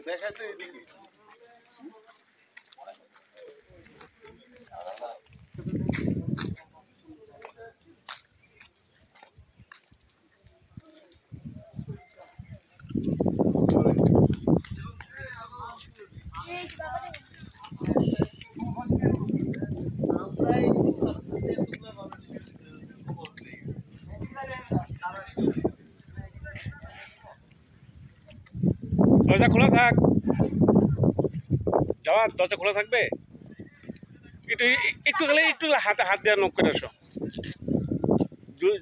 দেখাতে এদিকে দরজা খোলা থাক, যাওয়ার দরজা খোলা থাকবে। একটু একটু গেলে একটু হাতে হাত দেওয়ার নখ করে আসো,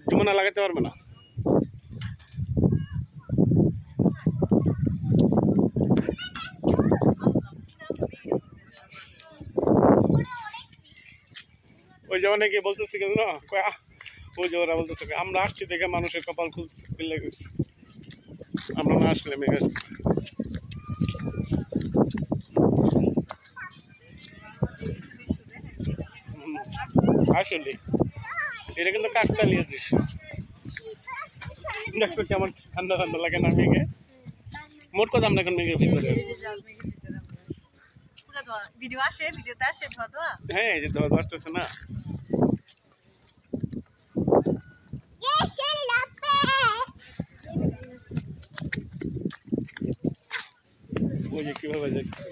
জুমানা লাগাতে পারবে না। ওই যে অনেকে বলতেছি কেন না, ওই যে ওরা বলতেছে আমরা আসছি দেখে মানুষের কপাল খুলে গেছে, আমরা না আসলে মেঘ আসলে এটা কিন্তু কাকতালীয় দৃশ্য। দেখছো কেমন ঠান্ডা ঠান্ডা লাগে না মেঘে। মোট কথা আমরা এখন মেঘের ভিতরে হ্যাঁ এই যে ধোয়া আসতেছে না। ওই যে কিভাবে যাচ্ছে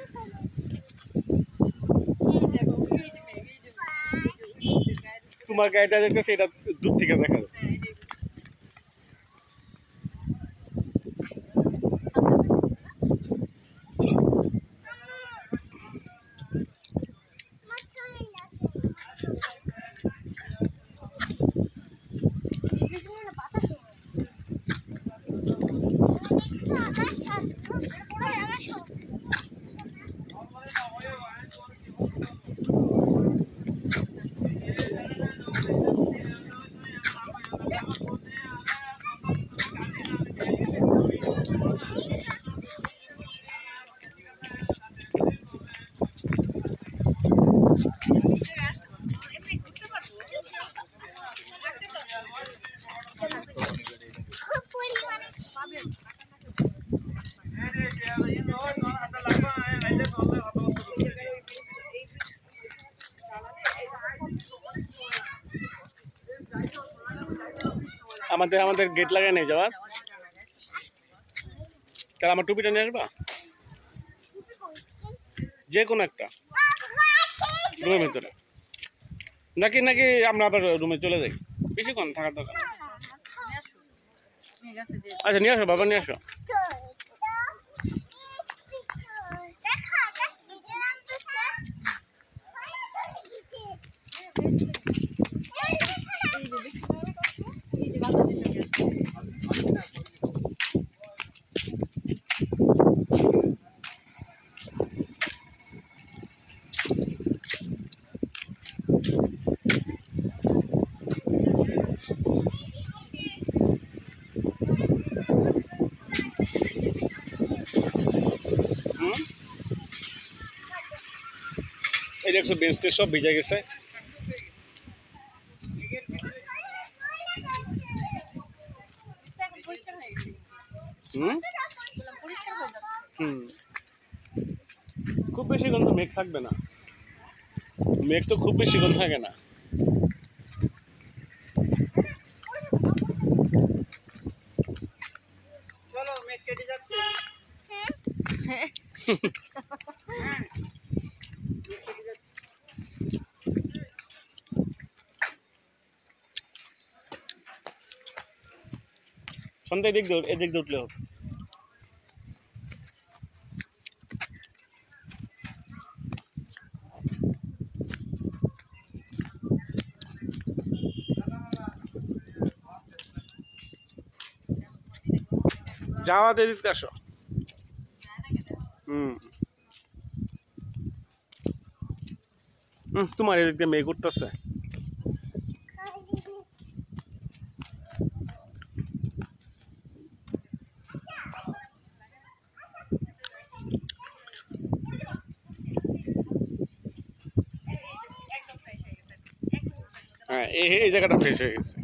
তোমার গাড়িটা যেতেছে, এটা দূর থেকে দেখা যায়। আমাদের গেট লাগাই নেই যাওয়ার, তাহলে আমার টুপিটা নিয়ে আসবা, যে কোনো একটা রুমের ভিতরে। নাকি নাকি আমরা আবার রুমে চলে যাই, বেশিক্ষণ থাকার দরকার। আচ্ছা নিয়ে আসো বাবা, নিয়ে আসো। এই দেখছো বেঞ্চটা সব ভিজে গেছে। খুব বেশিক্ষণ তো মেঘ থাকবে না, মেঘ তো খুব বেশিক্ষণ থাকে না। চলো মেঘ কেটে যাচ্ছে। সন্ধ্যা এদিক দিয়ে উঠলে হোক। যাওয়াতে দিতে আসো। তোমার এদিক দিয়ে মেঘ উঠতেছে। হ্যাঁ এই জায়গাটা ফ্রেশ হয়ে গেছে।